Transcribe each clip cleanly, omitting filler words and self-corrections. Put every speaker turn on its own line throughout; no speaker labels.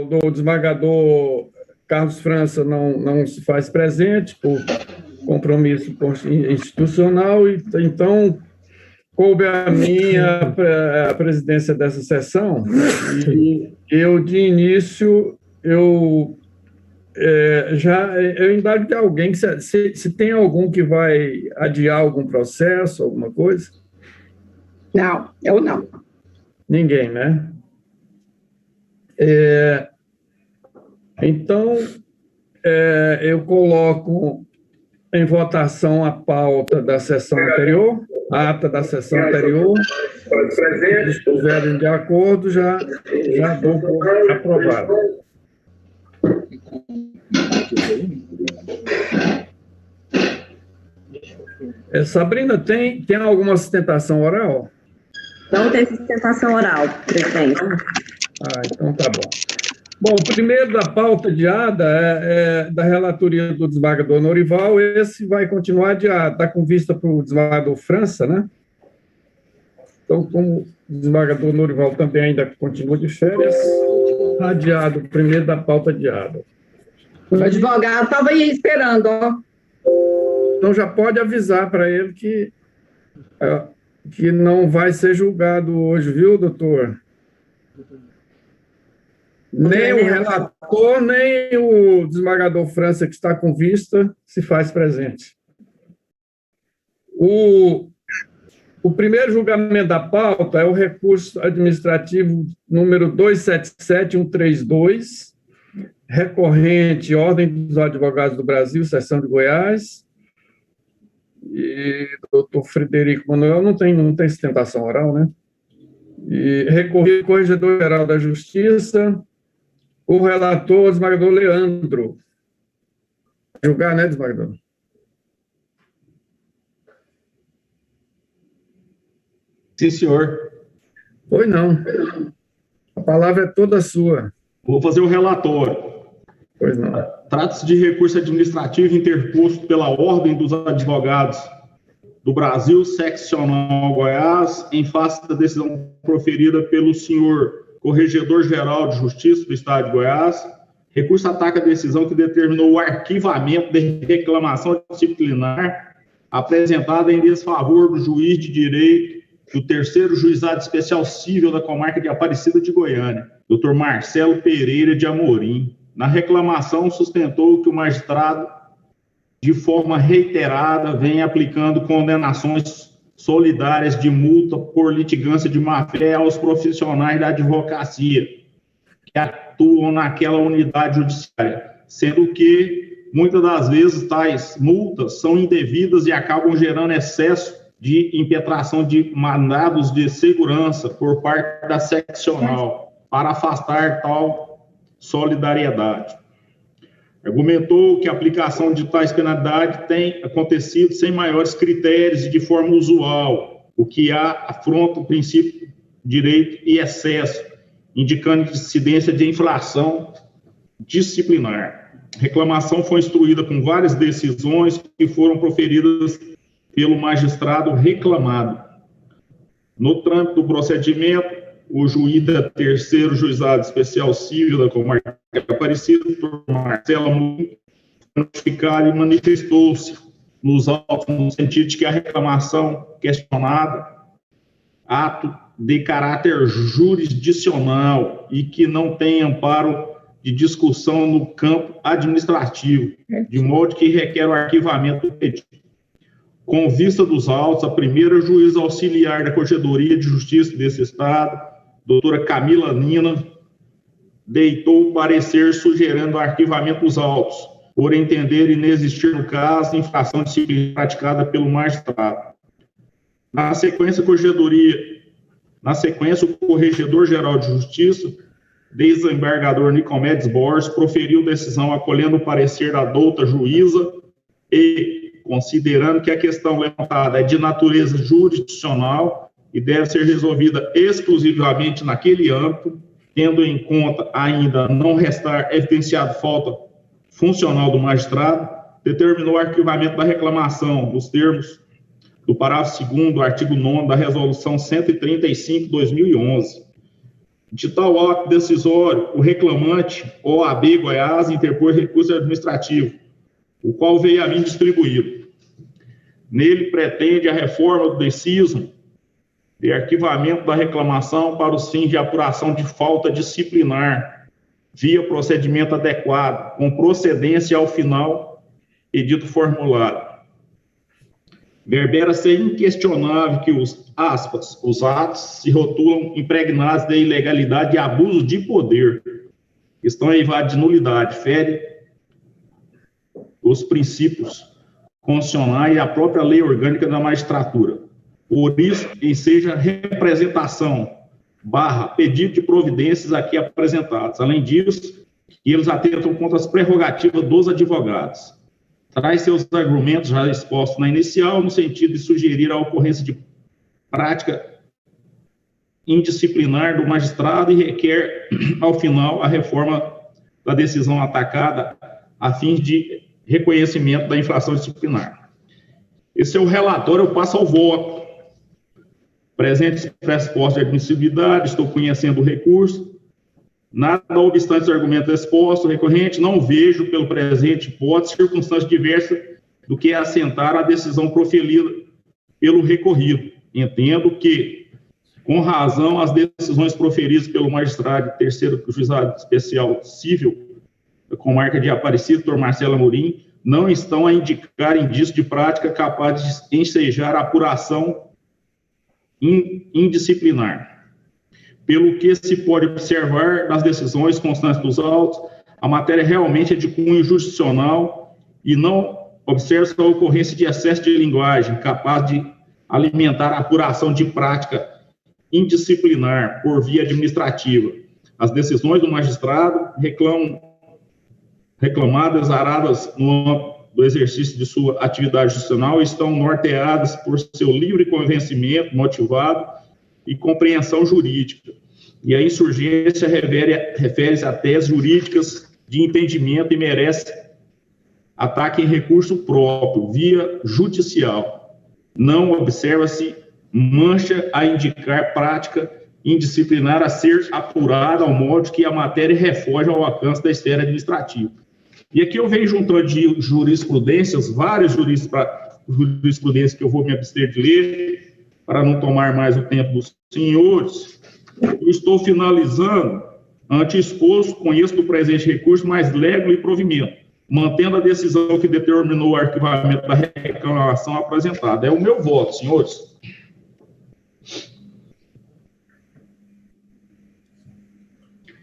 do desembargador Carlos França não se faz presente por compromisso institucional, e então coube a minha a presidência dessa sessão, e eu, de início, eu indago de alguém, se tem algum que vai adiar algum processo, alguma coisa?
Não, eu não.
Ninguém, né? Então, eu coloco em votação a pauta da sessão anterior, a ata da sessão anterior. Se estiverem de acordo, já dou por aprovado. Sabrina, tem alguma sustentação oral?
Não tem sustentação oral, presidente.
Então tá bom. Bom, o primeiro da pauta adiada é da relatoria do desembargador Norival. Esse vai continuar adiado, está com vista para o desembargador França, né? Então, como o desembargador Norival também ainda continua de férias, adiado, o primeiro da pauta adiada.
O advogado estava aí esperando, ó.
Então já pode avisar para ele que não vai ser julgado hoje, viu, doutor? Nem o relator, nem o desembargador França, que está com vista, se faz presente. O primeiro julgamento da pauta é o recurso administrativo número 277132, recorrente, Ordem dos Advogados do Brasil, Seção de Goiás. E doutor Frederico Manuel não tem sustentação oral, né? E recorrido ao Corregedor-Geral da Justiça, o relator, o desembargador Leandro. Julgar, né, desembargador?
Sim, senhor.
Pois não. A palavra é toda sua.
Vou fazer o relatório.
Pois não.
Trata-se de recurso administrativo interposto pela Ordem dos Advogados do Brasil, Seccional Goiás, em face da decisão proferida pelo senhor Corregedor-Geral de Justiça do Estado de Goiás. Recurso ataca a decisão que determinou o arquivamento de reclamação disciplinar apresentada em desfavor do juiz de direito do 3º Juizado Especial Cível da Comarca de Aparecida de Goiânia, Dr. Marcelo Pereira de Amorim. Na reclamação, sustentou que o magistrado, de forma reiterada, vem aplicando condenações solidárias de multa por litigância de má-fé aos profissionais da advocacia que atuam naquela unidade judiciária, sendo que, muitas das vezes, tais multas são indevidas e acabam gerando excesso de impetração de mandados de segurança por parte da seccional, para afastar tal solidariedade. Argumentou que a aplicação de tais penalidades tem acontecido sem maiores critérios e de forma usual, o que afronta o princípio de direito e excesso, indicando incidência de infração disciplinar. A reclamação foi instruída com várias decisões que foram proferidas pelo magistrado reclamado. No trâmite do procedimento, o juiz da 3º Juizado Especial Cível da Comarca de Aparecida, Dr. Marcelo, notificado e manifestou-se nos autos no sentido de que a reclamação questionada, ato de caráter jurisdicional e que não tem amparo de discussão no campo administrativo, de modo que requer o arquivamento do pedido. Com vista dos autos, a primeira juíza auxiliar da Corregedoria de Justiça desse Estado, doutora Camila Nina, deitou o parecer sugerindo o arquivamento dos autos, por entender inexistir no caso infração disciplinar praticada pelo magistrado. Na sequência, o Corregedor-Geral de Justiça, desembargador Nicomedes Borges, proferiu decisão acolhendo o parecer da douta juíza e, considerando que a questão levantada é de natureza jurisdicional e deve ser resolvida exclusivamente naquele âmbito, tendo em conta ainda não restar evidenciado falta funcional do magistrado, determinou o arquivamento da reclamação nos termos do parágrafo 2º do artigo 9º da Resolução 135/2011. de tal ato decisório, o reclamante, OAB Goiás, interpôs recurso administrativo, o qual veio a mim distribuído. Nele pretende a reforma do deciso de arquivamento da reclamação para os fins de apuração de falta disciplinar, via procedimento adequado, com procedência ao final edito formulado. Verbera-se inquestionável que os atos se rotulam impregnados de ilegalidade e abuso de poder, estão a invadir nulidade, fere os princípios constitucionais e a própria lei orgânica da magistratura. Por isso, enseja representação, pedido de providências aqui apresentados. Além disso, eles atentam contra as prerrogativas dos advogados. Traz seus argumentos já expostos na inicial, no sentido de sugerir a ocorrência de prática indisciplinar do magistrado e requer, ao final, a reforma da decisão atacada a fim de reconhecimento da infração disciplinar. Esse é o relatório, eu passo ao voto. Presentes pressupostos de admissibilidade, estou conhecendo o recurso. Nada obstante os argumentos expostos, recorrente, não vejo, pelo presente hipótese, circunstância diversa do que assentar a decisão proferida pelo recorrido. Entendo que, com razão, as decisões proferidas pelo magistrado de terceiro juizado especial civil, com marca de Aparecido, Dr. Marcelo Amorim, não estão a indicar indício de prática capaz de ensejar a apuração indisciplinar. Pelo que se pode observar das decisões constantes dos autos, a matéria realmente é de cunho jurisdicional e não observa-se a ocorrência de excesso de linguagem capaz de alimentar a apuração de prática indisciplinar por via administrativa. As decisões do magistrado reclamadas, aradas no âmbito do exercício de sua atividade jurisdicional, estão norteadas por seu livre convencimento motivado e compreensão jurídica. E a insurgência refere-se a teses jurídicas de entendimento e merece ataque em recurso próprio, via judicial. Não observa-se mancha a indicar prática indisciplinar a ser apurada ao modo que a matéria refoge ao alcance da esfera administrativa. E aqui eu venho juntando de jurisprudências, várias jurisprudências que eu vou me abster de ler, para não tomar mais o tempo dos senhores. Eu estou finalizando, ante exposto, conheço do presente recurso mais légua e provimento, mantendo a decisão que determinou o arquivamento da reclamação apresentada. É o meu voto, senhores.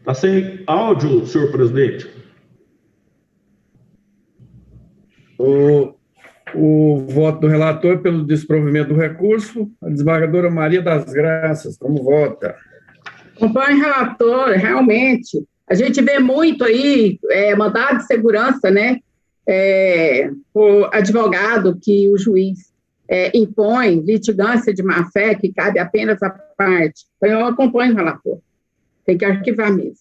Está sem áudio, senhor presidente.
O voto do relator pelo desprovimento do recurso, a desembargadora Maria das Graças, como vota?
Acompanho o relator, realmente. A gente vê muito aí mandado de segurança, né? O advogado que o juiz impõe, litigância de má-fé, que cabe apenas à parte. Então, eu acompanho o relator. Tem que arquivar mesmo.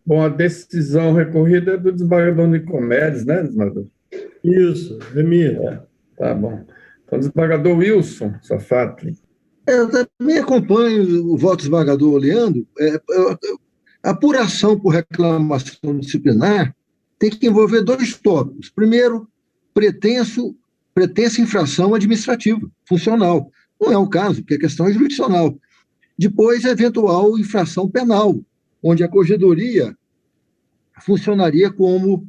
Bom, a decisão recorrida é do desembargador Nicomedes, né, desembargador?
Isso, é minha.
Tá bom. Então, desembargador Wilson Safatli.
Eu também acompanho o voto do desembargador Leandro. A apuração por reclamação disciplinar tem que envolver dois tópicos. Primeiro, pretensa infração administrativa, funcional. Não é o caso, porque a questão é jurisdicional. Depois, eventual infração penal, onde a corregedoria funcionaria como,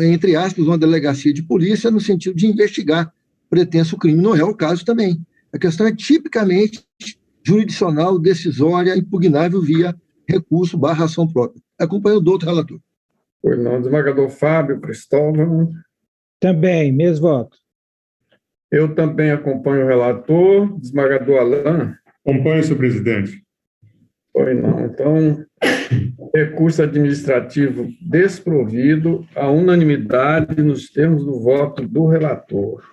entre aspas, uma delegacia de polícia no sentido de investigar pretenso crime. Não é o caso também. A questão é tipicamente jurisdicional, decisória, impugnável via recurso / ação própria. Acompanho o doutor relator.
Pois não, desembargador Fábio Cristóvão.
Também, mesmo voto.
Eu também acompanho o relator. Desembargador Alain.
Acompanho, senhor presidente.
Pois não. Então, recurso administrativo desprovido, à unanimidade nos termos do voto do relator.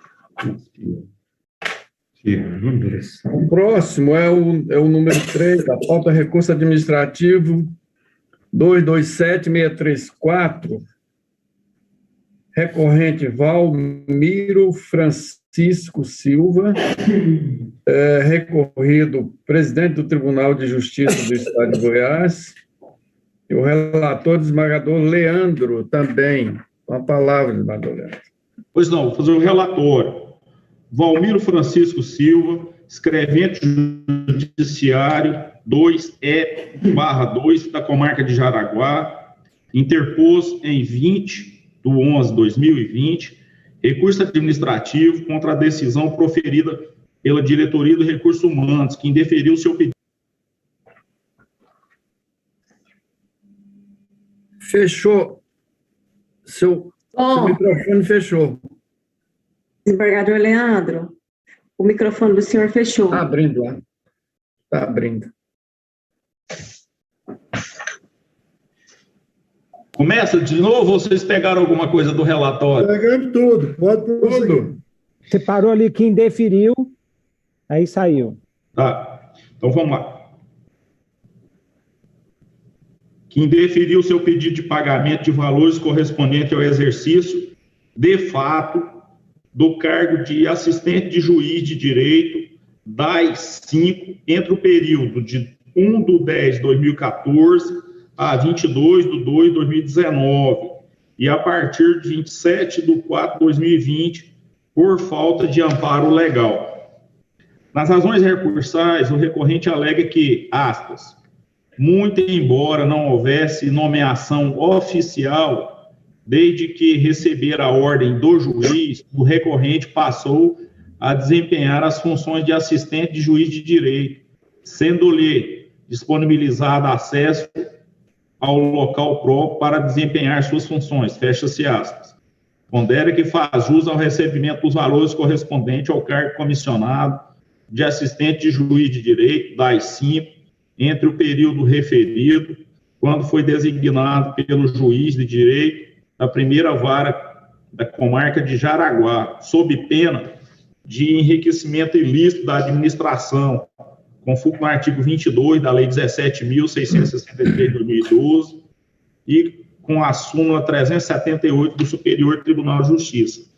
O próximo é o número 3, da pauta recurso administrativo 227634, recorrente Valmiro Francisco Silva, recorrido presidente do Tribunal de Justiça do Estado de Goiás, e o relator desembargador Leandro também. Com a palavra, desembargador Leandro.
Pois não, vou fazer o relatório. Valmiro Francisco Silva, escrevente judiciário 2E/2 da comarca de Jaraguá, interpôs em 20/11/2020 recurso administrativo contra a decisão proferida pela Diretoria do Recursos Humanos, que indeferiu seu pedido.
Fechou. Seu microfone fechou.
Desembargador Leandro, o microfone do senhor fechou.
Está abrindo lá. Está abrindo.
Começa de novo ou vocês pegaram alguma coisa do relatório?
Pegamos tudo, pode prosseguir.
Tudo.
Você parou ali que indeferiu, aí saiu.
Tá, então vamos lá. Que indeferiu seu pedido de pagamento de valores correspondente ao exercício, de fato, do cargo de assistente de juiz de direito das 5, entre o período de 1/10/2014 a 22/2/2019 e a partir de 27/4/2020, por falta de amparo legal. Nas razões recursais, o recorrente alega que, aspas, muito embora não houvesse nomeação oficial, desde que receber a ordem do juiz, o recorrente passou a desempenhar as funções de assistente de juiz de direito, sendo-lhe disponibilizado acesso ao local próprio para desempenhar suas funções, fecha-se aspas. Pondera que faz jus ao recebimento dos valores correspondentes ao cargo comissionado de assistente de juiz de direito, das 5, entre o período referido, quando foi designado pelo juiz de direito da primeira vara da comarca de Jaraguá, sob pena de enriquecimento ilícito da administração, conforme o artigo 22 da Lei 17.663 de 2012 e com a súmula 378 do Superior Tribunal de Justiça.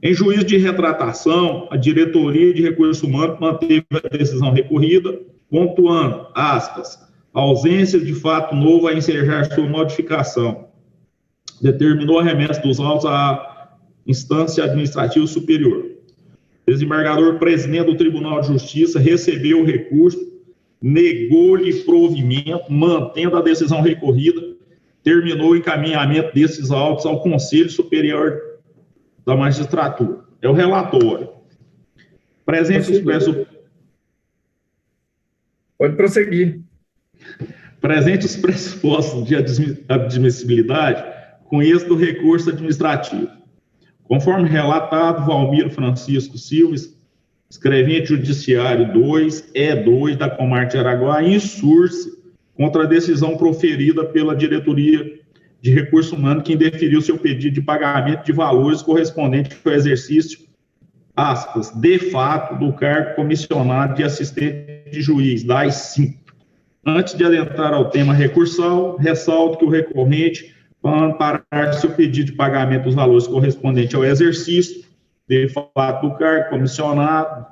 Em juízo de retratação, a Diretoria de Recursos Humanos manteve a decisão recorrida, pontuando, aspas, a ausência de fato novo a ensejar sua modificação. Determinou a remessa dos autos à instância administrativa superior. Desembargador presidente do Tribunal de Justiça recebeu o recurso, negou-lhe provimento, mantendo a decisão recorrida, terminou o encaminhamento desses autos ao Conselho Superior da Magistratura. É o relatório.
Pode prosseguir.
Presente os pressupostos de admissibilidade com êxito do recurso administrativo. Conforme relatado, Valmiro Francisco Silva, escrevente judiciário 2E2 da comarca de Jaraguá, insurge contra a decisão proferida pela Diretoria de Recursos Humanos, que indeferiu seu pedido de pagamento de valores correspondente ao exercício, aspas, de fato, do cargo comissionado de assistente de juiz, das 5. Antes de adentrar ao tema recursal, ressalto que o recorrente, para amparar seu pedido de pagamento dos valores correspondentes ao exercício, de fato do cargo comissionado,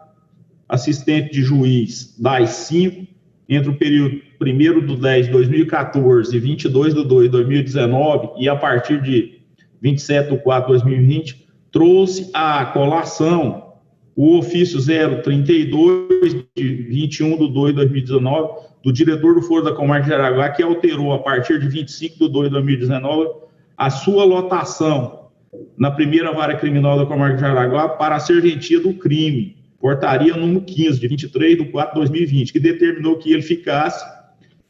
assistente de juiz, das 5, entre o período 1/10/2014 e 22/2/2019, e a partir de 27/4/2020, trouxe à colação o ofício 032 de 21/2/2019 do diretor do Foro da Comarca de Jaraguá, que alterou a partir de 25/2/2019 a sua lotação na primeira vara criminal da Comarca de Jaraguá para a serventia do crime, portaria número 15 de 23/4/2020, que determinou que ele ficasse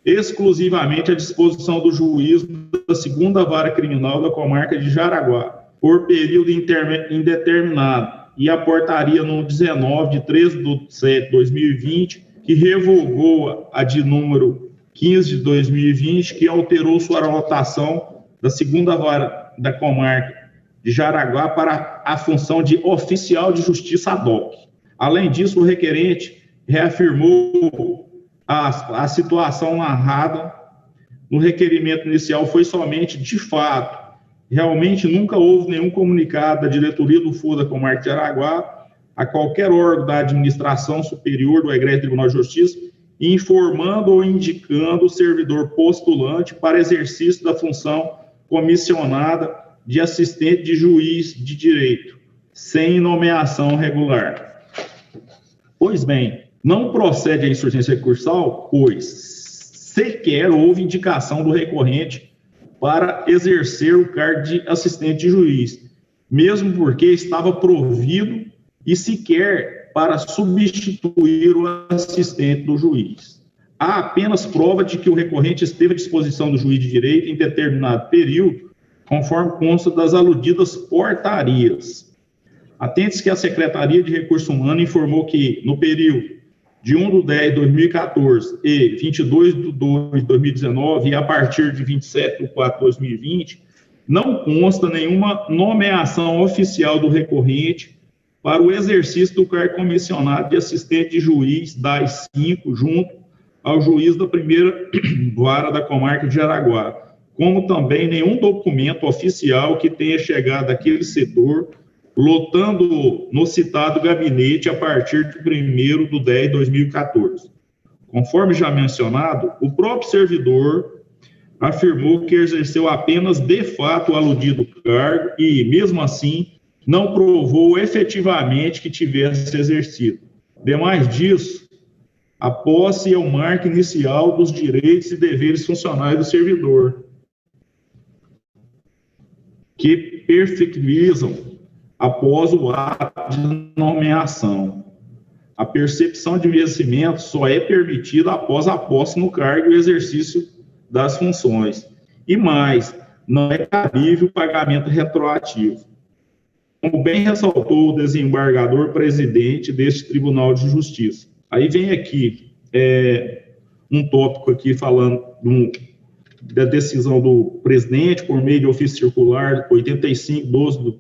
exclusivamente à disposição do juiz da segunda vara criminal da Comarca de Jaraguá, por período indeterminado, e a portaria número 19 de 13/7/2020, que revogou a de número 15 de 2020, que alterou sua lotação da segunda vara da comarca de Jaraguá para a função de oficial de justiça ad hoc. Além disso, o requerente reafirmou a situação narrada no requerimento inicial foi somente, de fato, realmente nunca houve nenhum comunicado da diretoria do Foro da Comarca de Jaraguá a qualquer órgão da administração superior do Egrégio Tribunal de Justiça, informando ou indicando o servidor postulante para exercício da função comissionada de assistente de juiz de direito, sem nomeação regular. Pois bem, não procede a insurgência recursal, pois sequer houve indicação do recorrente para exercer o cargo de assistente de juiz, mesmo porque estava provido e sequer para substituir o assistente do juiz. Há apenas prova de que o recorrente esteve à disposição do juiz de direito em determinado período, conforme consta das aludidas portarias. Atente-se que a Secretaria de Recursos Humanos informou que, no período de 1/10/2014 e 22/2/2019, e a partir de 27/4/2020, não consta nenhuma nomeação oficial do recorrente para o exercício do cargo comissionado de assistente de juiz das 5, junto ao juiz da primeira vara da comarca de Jaraguá, como também nenhum documento oficial que tenha chegado daquele setor, lotando no citado gabinete a partir de 1/10/2014. Conforme já mencionado, o próprio servidor afirmou que exerceu apenas de fato o aludido cargo e, mesmo assim, não provou efetivamente que tivesse exercido. Demais disso, a posse é o marco inicial dos direitos e deveres funcionais do servidor, que perfectivizam após o ato de nomeação. A percepção de merecimento só é permitida após a posse no cargo e o exercício das funções. E mais, não é cabível o pagamento retroativo. Como bem ressaltou o desembargador presidente deste Tribunal de Justiça. Aí vem aqui um tópico aqui falando da decisão do presidente por meio de ofício circular 85/12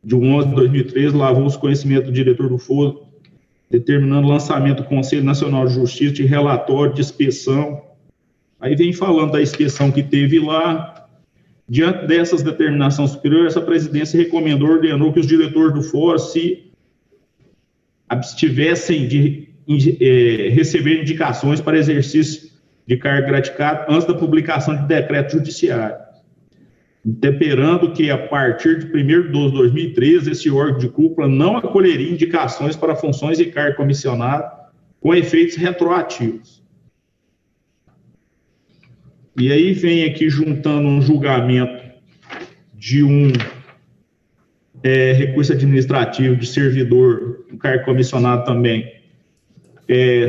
de 11 de 2013, lavou os conhecimentos do diretor do Foro, determinando o lançamento do Conselho Nacional de Justiça de relatório de inspeção. Aí vem falando da inspeção que teve lá. Diante dessas determinações superiores, essa presidência recomendou, ordenou que os diretores do Foro se abstivessem de receber indicações para exercício de cargo gratificado antes da publicação de decreto judiciário, temperando que, a partir de 1/12/2013, esse órgão de cúpula não acolheria indicações para funções e cargo comissionado com efeitos retroativos. E aí vem aqui juntando um julgamento de um recurso administrativo de servidor, um cargo comissionado também,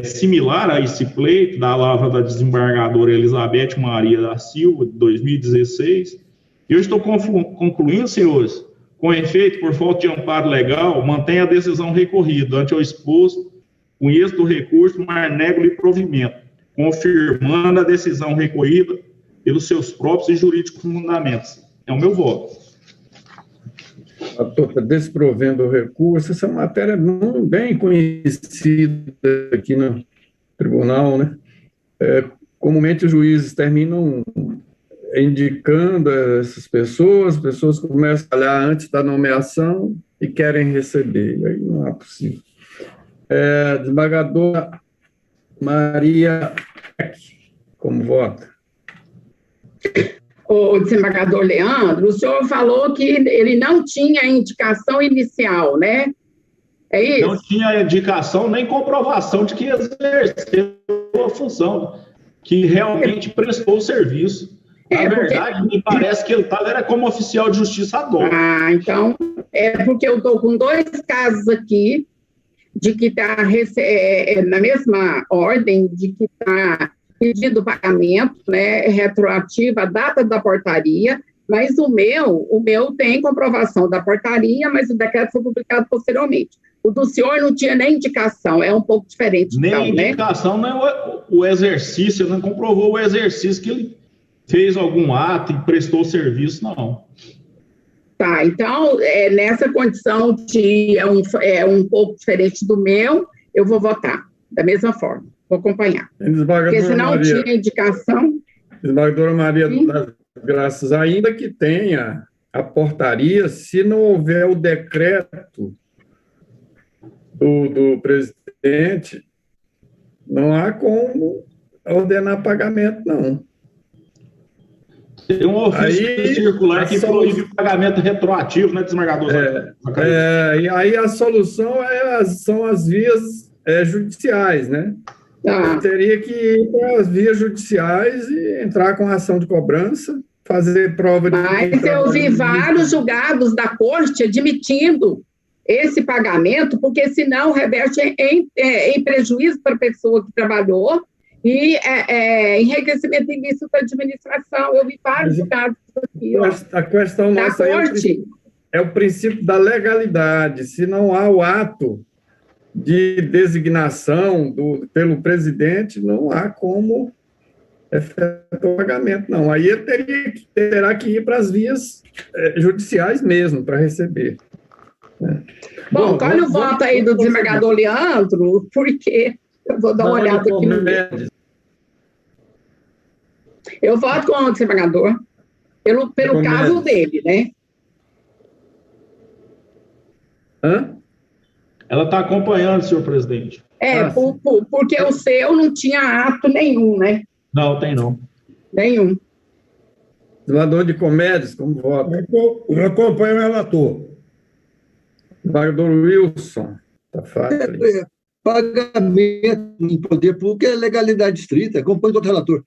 similar a esse pleito da lavra da desembargadora Elizabeth Maria da Silva, de 2016. E eu estou concluindo, senhores, com efeito, por falta de amparo legal, mantém a decisão recorrida ante o exposto, com êxito do recurso, mas nego-lhe provimento, confirmando a decisão recorrida pelos seus próprios e jurídicos fundamentos. É o meu voto.
Estou desprovendo o recurso. Essa matéria é bem conhecida aqui no tribunal, né? Comumente os juízes terminam indicando essas pessoas começam a olhar antes da nomeação e querem receber. Aí não é possível. Desembargadora Maria, como vota?
O desembargador Leandro, o senhor falou que ele não tinha indicação inicial, né? É isso?
Não tinha indicação nem comprovação de que exerceu a função, que realmente prestou o serviço. Na verdade, me parece que ele estava como oficial de justiça agora.
Ah, então, porque eu estou com 2 casos aqui, de que está na mesma ordem, de que está pedindo pagamento, né, retroativo à data da portaria, mas o meu tem comprovação da portaria, mas o decreto foi publicado posteriormente. O do senhor não tinha nem indicação, é um pouco diferente.
Nem
então,
indicação, né? Nem o exercício, não comprovou o exercício que ele fez algum ato e prestou serviço, não.
Tá, então, nessa condição de um pouco diferente do meu, eu vou votar da mesma forma. Vou acompanhar. Porque se não tinha indicação...
Desembargadora Maria das Graças, ainda que tenha a portaria se não houver o decreto do presidente. Não há como ordenar pagamento, não.
Tem um ofício circular que proíbe o pagamento retroativo, né, desembargador?
E aí a solução são as vias judiciais, né? Teria que ir para as vias judiciais e entrar com ação de cobrança, fazer prova de...
Mas eu vi vários julgados da corte admitindo esse pagamento, porque senão reverte em prejuízo para a pessoa que trabalhou e enriquecimento ilícito da administração. Eu vi vários julgados aqui.
A questão nossa é o princípio da legalidade. Se não há o ato de designação pelo presidente, não há como efetuar o pagamento, não. Aí ele terá que ir para as vias judiciais mesmo, para receber.
Bom, colhe o voto aí do desembargador Leandro, porque eu vou dar uma olhada aqui no meio. Eu voto com o desembargador, pelo caso dele, né?
Ela está acompanhando, senhor presidente.
Porque o seu não tinha ato nenhum, né?
Não, tem não.
Nenhum.
Desembargador de Comédios, como voto?
Eu acompanho o relator.
Desembargador Wilson, está fácil.
Pagamento em poder público é legalidade estrita, acompanho o outro relator.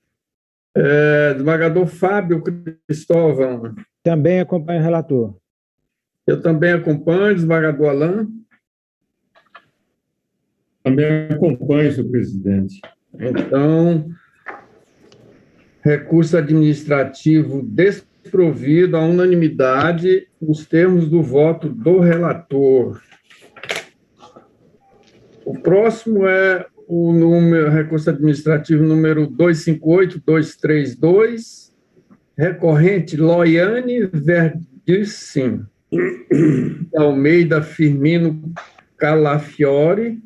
Desembargador Fábio Cristóvão.
Também acompanho o relator.
Eu também acompanho, desembargador Alain.
Também acompanho, senhor presidente.
Então, recurso administrativo desprovido à unanimidade nos termos do voto do relator. O próximo é o recurso administrativo número 258232, recorrente Loiane Verdicin, Almeida Firmino Calafiore,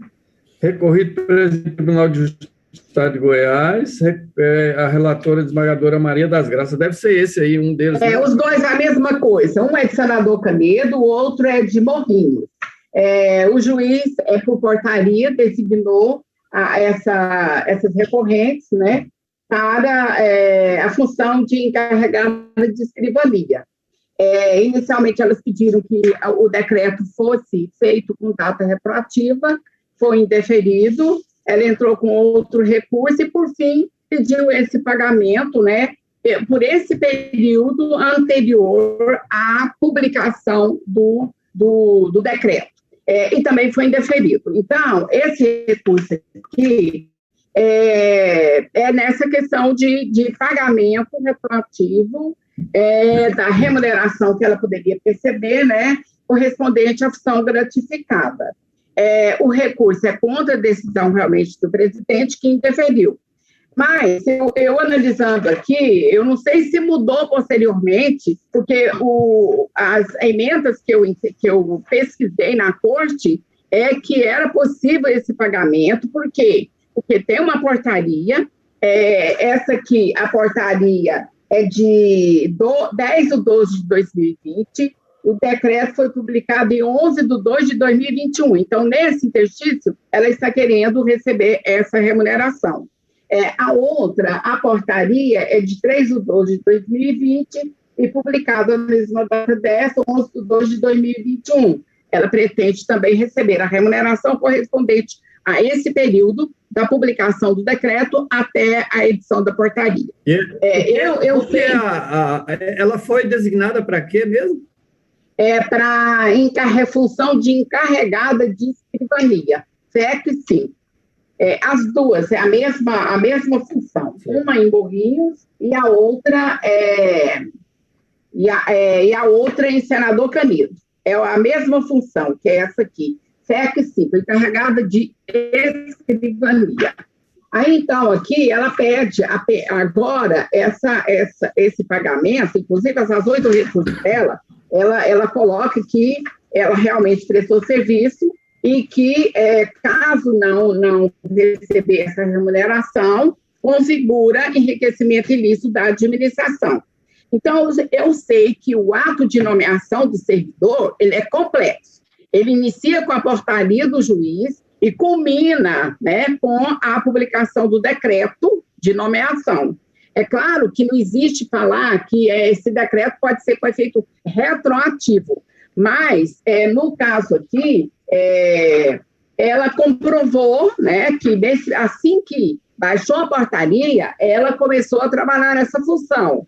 recorrido pelo presidente do Tribunal de Justiça do Estado de Goiás, a relatora desembargadora Maria das Graças. Deve ser esse aí, um deles.
Os dois a mesma coisa. Um é de senador Canedo, o outro é de Morrinhos. O juiz, por portaria, designou essas recorrentes, né, para a função de encarregada de escrivania. Inicialmente, elas pediram que o decreto fosse feito com data retroativa, foi indeferido, ela entrou com outro recurso e, por fim, pediu esse pagamento, né, por esse período anterior à publicação do decreto. E também foi indeferido. Então, esse recurso aqui é nessa questão de pagamento retroativo da remuneração que ela poderia perceber, né, correspondente à função gratificada. O recurso é contra a decisão realmente do presidente que indeferiu. Mas, eu analisando aqui, eu não sei se mudou posteriormente, porque as emendas que eu pesquisei na corte é que era possível esse pagamento, por quê? Porque tem uma portaria, essa aqui, a portaria é de 10 de 12 de 2020, o decreto foi publicado em 11 de 2 de 2021. Então, nesse interstício, ela está querendo receber essa remuneração. A outra, a portaria, é de 3 de 12 de 2020 e publicada na mesma data 10, 11 de 2 de 2021. Ela pretende também receber a remuneração correspondente a esse período da publicação do decreto até a edição da portaria.
Ela foi designada para quê mesmo?
Para função de encarregada de escrivania. sim. As duas, a mesma função. Uma em Morrinhos e a outra a outra em Senador Canedo. É a mesma função, que é essa aqui. sim, encarregada de escrivania. Aí, então, aqui, ela pede agora esse pagamento, inclusive essas 8 recursos dela, ela coloca que ela realmente prestou serviço e que, caso não receber essa remuneração, configura enriquecimento ilícito da administração. Então, eu sei que o ato de nomeação do servidor, ele é complexo. Ele inicia com a portaria do juiz e culmina, né, com a publicação do decreto de nomeação. É claro que não existe falar que esse decreto pode ser com efeito retroativo, mas, no caso aqui, ela comprovou, né, que assim que baixou a portaria, ela começou a trabalhar nessa função.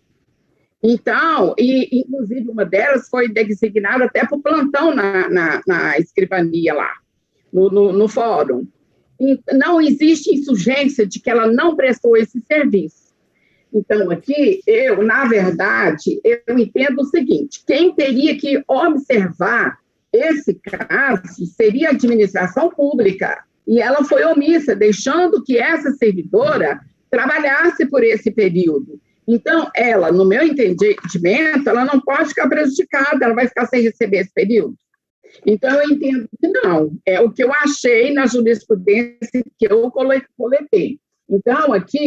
Então, inclusive, uma delas foi designada até para o plantão na escrivania lá, no fórum. E não existe insurgência de que ela não prestou esse serviço. Então, aqui, na verdade, eu entendo o seguinte: quem teria que observar esse caso seria a administração pública, e ela foi omissa, deixando que essa servidora trabalhasse por esse período. Então, ela, no meu entendimento, ela não pode ficar prejudicada, ela vai ficar sem receber esse período. Então, eu entendo que não. É o que eu achei na jurisprudência que eu coletei. Então, aqui,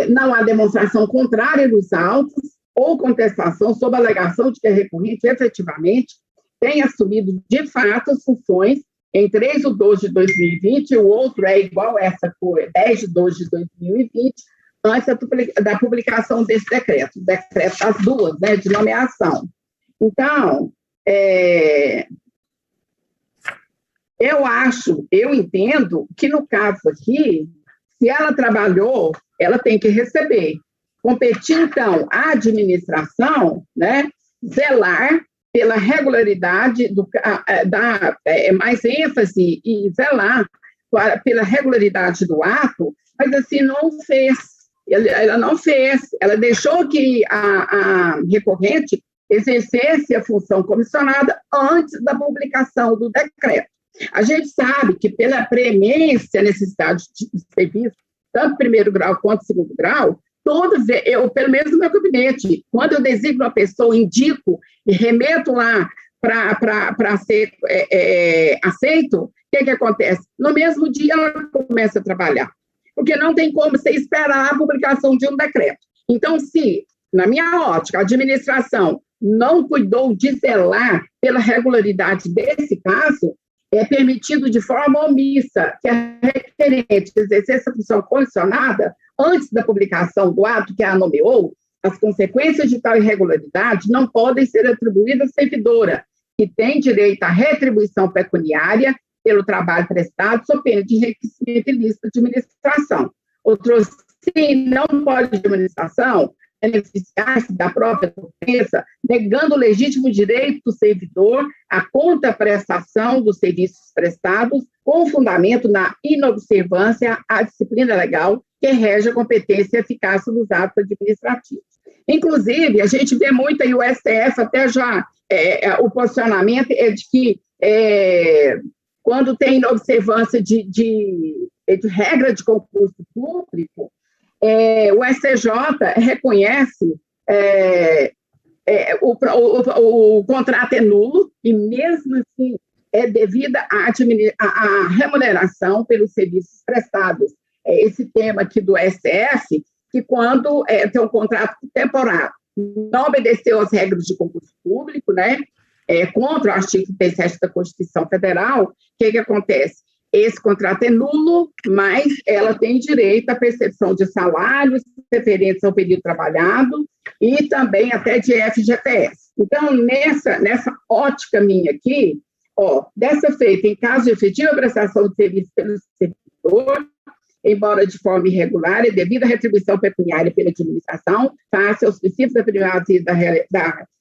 não há demonstração contrária dos autos ou contestação sob a alegação de que a recorrente efetivamente tem assumido de fato as funções em 3/12 de 2020, e o outro é igual essa, foi 10/12 de 2020, antes da publicação desse decreto, o decreto das duas, né, de nomeação. Então, eu entendo que, no caso aqui, se ela trabalhou, ela tem que receber. Competir, então, à administração, né, zelar pela regularidade, dar mais ênfase e zelar pela regularidade do ato, mas assim, não fez. Ela não fez, ela deixou que a recorrente exercesse a função comissionada antes da publicação do decreto. A gente sabe que, pela premência, necessidade de serviço, tanto primeiro grau quanto segundo grau, pelo menos no meu gabinete, quando eu designo uma pessoa, indico e remeto lá para ser aceito, o que acontece? No mesmo dia ela começa a trabalhar, porque não tem como você esperar a publicação de um decreto. Então, se, na minha ótica, a administração não cuidou de zelar pela regularidade desse caso, é permitido de forma omissa que a requerente exercer essa função condicionada antes da publicação do ato que a nomeou. As consequências de tal irregularidade não podem ser atribuídas à servidora, que tem direito à retribuição pecuniária pelo trabalho prestado, sob pena de enriquecimento ilícito de administração. Outro, sim, não pode a administração beneficiar-se da própria ofensa, negando o legítimo direito do servidor à contraprestação dos serviços prestados, com fundamento na inobservância à disciplina legal que rege a competência e eficácia dos atos administrativos. Inclusive, a gente vê muito aí o STF, até já, o posicionamento é de que, quando tem inobservância de regra de concurso público, o STJ reconhece o contrato é nulo e, mesmo assim, é devida à remuneração pelos serviços prestados. Esse tema aqui do STF, que quando tem um contrato temporário, não obedeceu às regras de concurso público, né, contra o artigo 37 da Constituição Federal, o que acontece? Esse contrato é nulo, mas ela tem direito à percepção de salários referentes ao período trabalhado e também até de FGTS. Então, nessa ótica minha aqui, dessa feita, em caso de efetiva prestação de serviço pelo servidor, embora de forma irregular e devido à retribuição pecuniária pela administração, face aos princípios da primazia da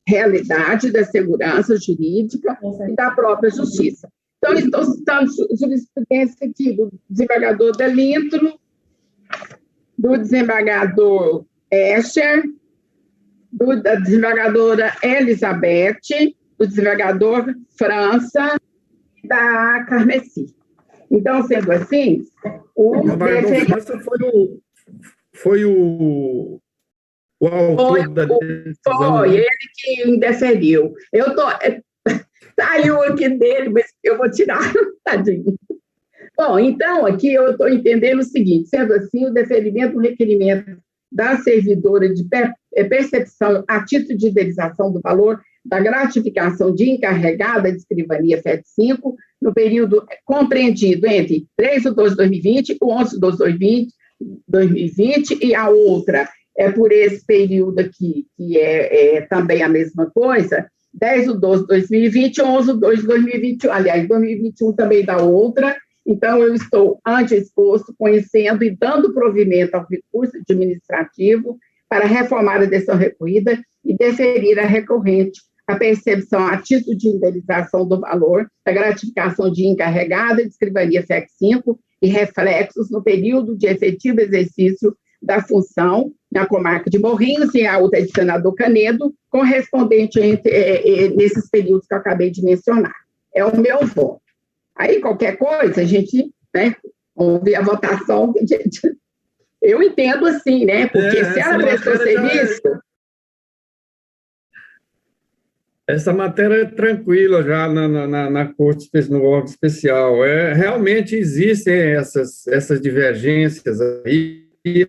realidade, da segurança jurídica e da própria justiça. Então, estou citando jurisprudência aqui do desembargador Delintro, do desembargador Escher, da desembargadora Elizabeth, do desembargador França e da Carmeci. Então, sendo assim, o desembargador França
foi o autor da decisão.
Foi ele que indeferiu. Saiu aqui dele, mas eu vou tirar, tadinho. Bom, então, aqui eu estou entendendo o seguinte: sendo assim, o deferimento do requerimento da servidora de percepção a título de indenização do valor da gratificação de encarregada de escrivania 75, no período compreendido entre 3/12/2020 e 11/12/2020, e a outra é por esse período aqui, que é também a mesma coisa, 10/12/2020 e 11/12/2021, aliás, 2021 também dá outra. Então, eu estou ante exposto, conhecendo e dando provimento ao recurso administrativo para reformar a decisão recorrida e deferir a recorrente a percepção a título de indenização do valor da gratificação de encarregada de escrivania FEC 5 e reflexos no período de efetivo exercício da função na comarca de Morrinhos e a outra é de Senador Canedo, correspondente nesses períodos que eu acabei de mencionar. É o meu voto. Aí, qualquer coisa, a gente, né, ouve a votação. Eu entendo assim, né? Porque se ela prestou serviço.
Essa matéria é tranquila já na Corte, no órgão especial. Realmente existem essas divergências aí, e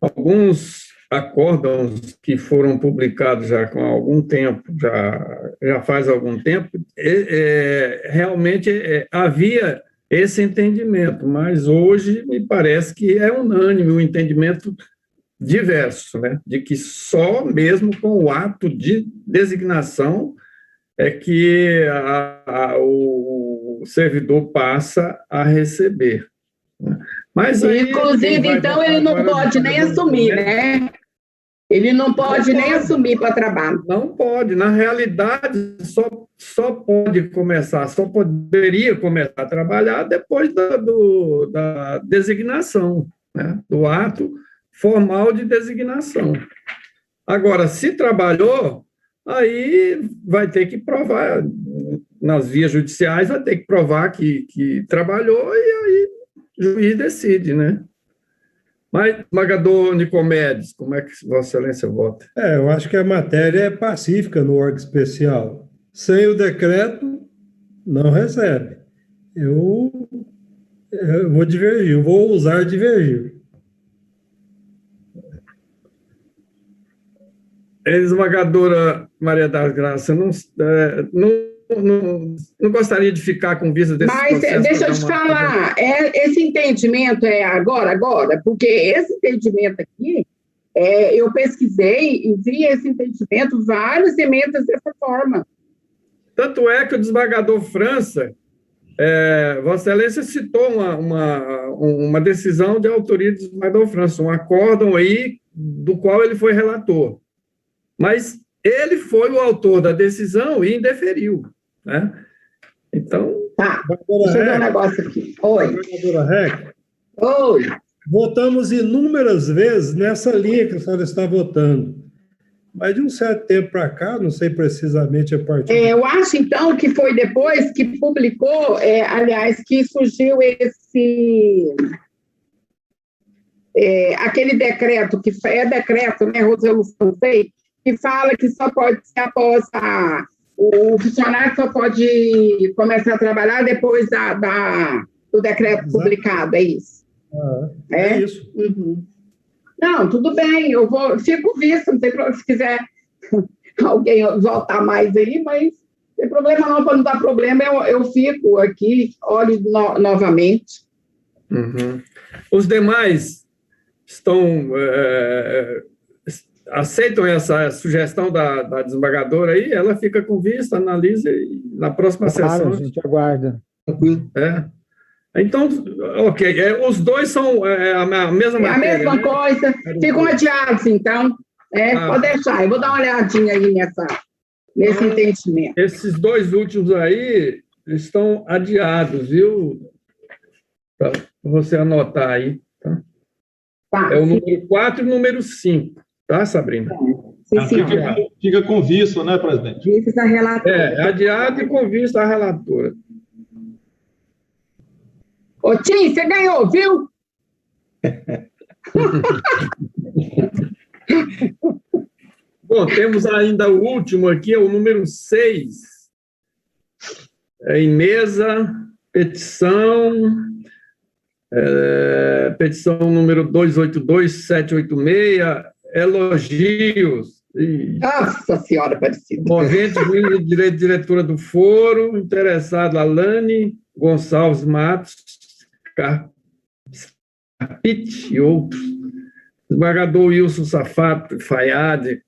alguns acórdãos que foram publicados já com algum tempo, já faz algum tempo, realmente havia esse entendimento, mas hoje me parece que é unânime o entendimento diverso, né? De que só mesmo com o ato de designação é que o servidor passa a receber. Né? Mas aí,
inclusive, então, ele não pode nem assumir, né? Ele não pode nem assumir para trabalho.
Não pode. Na realidade, só pode começar, só poderia começar a trabalhar depois da designação, né? Do ato formal de designação. Agora, se trabalhou, aí vai ter que provar, nas vias judiciais, vai ter que provar que trabalhou, e aí o juiz decide, né? Mas, Magador Nicomedes, como é que Vossa Excelência vota?
Eu acho que a matéria é pacífica no órgão especial. Sem o decreto, não recebe. Eu vou divergir, eu vou ousar divergir.
Esmagadora Maria das Graças, não gostaria de ficar com vista desse processo.
Mas deixa eu te falar, esse entendimento é agora, porque esse entendimento aqui, eu pesquisei e vi esse entendimento, várias emendas dessa forma.
Tanto é que o desembargador França, Vossa Excelência citou uma decisão de autoria do desembargador França, um acórdão aí do qual ele foi relator. Mas ele foi o autor da decisão e indeferiu, né? Então...
Tá, deixa eu ver um negócio aqui. Oi.
Governadora Reck.
Oi.
Votamos inúmeras vezes nessa linha que a senhora está votando. Mas de um certo tempo para cá, não sei precisamente a partir...
eu acho, então, que foi depois que publicou, aliás, que surgiu aquele decreto, que é decreto, né, resolução 6, que fala que só pode ser após o funcionário só pode começar a trabalhar depois do decreto publicado, é isso?
É isso.
Uhum. Não, tudo bem, fico visto, não tem problema, se quiser alguém voltar mais aí, mas não tem problema não, para não dar problema, eu fico aqui, olho novamente.
Uhum. Os demais estão... aceitam essa sugestão da desembargadora aí, ela fica com vista, analisa e na próxima sessão...
A gente aguarda.
Então, ok, os dois são a mesma matéria.
É a mesma coisa, ficam adiados, então, pode deixar, eu vou dar uma olhadinha aí nesse entendimento.
Esses dois últimos aí estão adiados, viu? Para você anotar aí, tá? É o número 4 e o número 5. Tá, Sabrina?
Fica com vista, né, presidente?
Vista a relatora.
Adiado e com vista a relatora.
Ô, Tim, você ganhou, viu?
Bom, temos ainda o último aqui, é o número 6. Em mesa, petição número 282-786, elogios.
Nossa Senhora Aparecida.
Movente juíza de direito diretora do foro, interessado Alane Gonçalves Matos, Carpite e outros. Desembargador Wilson Safato Fayad,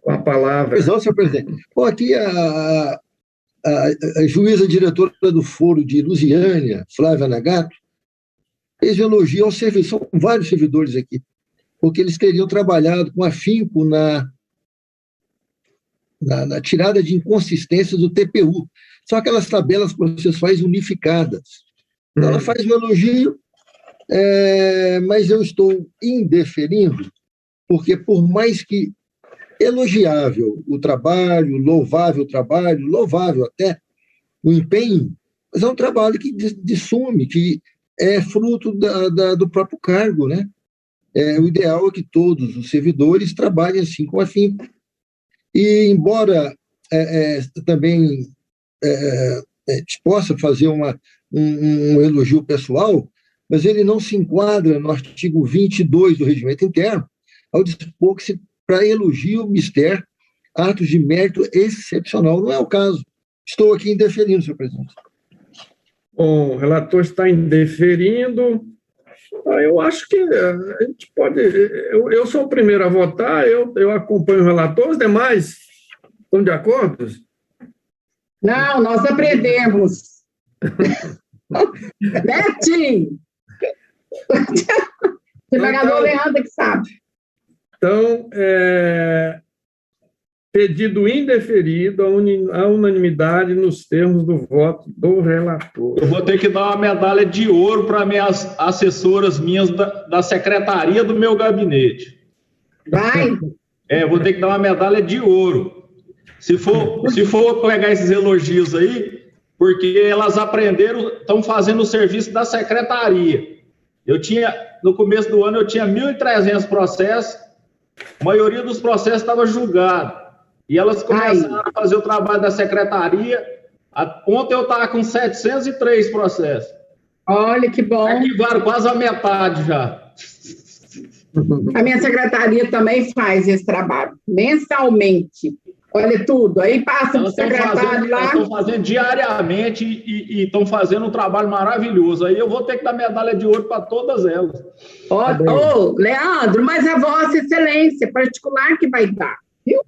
com a palavra.
Pois não, senhor presidente. Bom, aqui a juíza diretora do foro de Lusiânia, Flávia Nagato, fez um elogio ao serviço. São vários servidores aqui, porque eles teriam trabalhado com afinco na tirada de inconsistências do TPU. São aquelas tabelas processuais unificadas. Então, ela faz um elogio, mas eu estou indeferindo, porque por mais que elogiável o trabalho, louvável até o empenho, mas é um trabalho que dissume, que é fruto do próprio cargo, né? O ideal é que todos os servidores trabalhem assim com afinco. E, embora também possa fazer um elogio pessoal, mas ele não se enquadra no artigo 22 do Regimento Interno, ao dispor que, para elogio mister atos de mérito excepcional. Não é o caso. Estou aqui indeferindo, senhor presidente.
Bom, o relator está indeferindo. Eu acho que a gente pode... Eu sou o primeiro a votar, eu acompanho o relator. Os demais estão de acordo?
Não, nós aprendemos. Netinho! O desembargador Leandro que sabe.
Então, pedido indeferido à unanimidade nos termos do voto do relator.
Eu vou ter que dar uma medalha de ouro para minhas assessoras minhas da secretaria do meu gabinete.
Vai!
Vou ter que dar uma medalha de ouro. Se for pegar esses elogios aí, porque elas aprenderam, estão fazendo o serviço da secretaria. No começo do ano, eu tinha 1.300 processos, a maioria dos processos estava julgado. E elas começaram a fazer o trabalho da secretaria. Ontem eu estava com 703 processos.
Olha que bom.
Arquivaram quase a metade já.
A minha secretaria também faz esse trabalho, mensalmente. Olha tudo, aí passa para o secretário lá.
Elas estão fazendo diariamente e estão fazendo um trabalho maravilhoso. Aí eu vou ter que dar medalha de ouro para todas elas.
Leandro, mas é Vossa Excelência particular que vai dar, viu?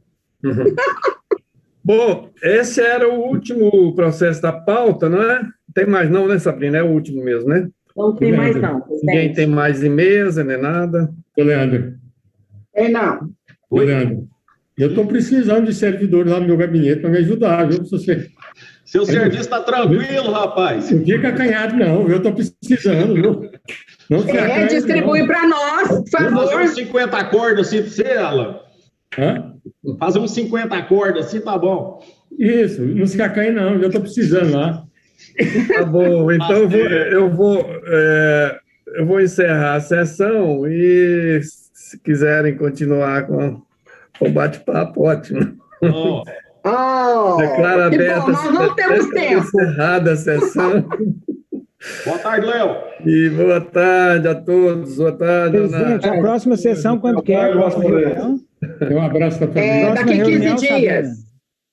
Bom, esse era o último processo da pauta, não é? Tem mais não, né, Sabrina? É o último mesmo, né?
Não tem mais não, presidente.
Ninguém tem mais em mesa, nem nada.
Leandro.
Tem não.
Leandro, eu estou precisando de servidores lá no meu gabinete para me ajudar, viu?
Seu serviço está tranquilo, rapaz.
Não fica acanhado, não, eu estou precisando, viu? Não se acanhe,
distribui para nós, por favor.
Fazer uns 50 acordos assim para você, Alan. Fazer uns 50 acordos assim, tá bom.
Isso, não se acanhe, não, eu estou precisando lá.
Tá bom, então eu vou encerrar a sessão e, se quiserem continuar com o bate-papo, ótimo. Declaro aberta.
Nós não temos tempo.
Encerrada a sessão.
Boa tarde, Léo.
E boa tarde a todos. Boa tarde,
presidente, a próxima sessão, quando quer?
Um abraço para todos.
Daqui 15 dias.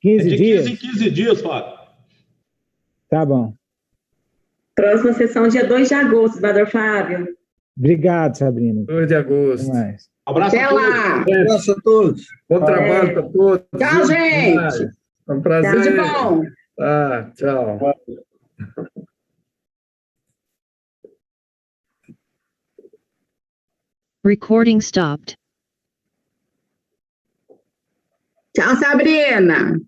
15 dias?
De 15 dias, Fábio.
Tá bom.
Próxima sessão, dia 2 de agosto, vereador Fábio.
Obrigado, Sabrina.
2 de agosto.
Até mais.
Abraço
Até lá.
Abraço a todos.
Bom trabalho para todos.
Tchau, gente.
É um prazer.
Tudo de bom.
Tchau.
Recording stopped.
Tchau, Sabrina.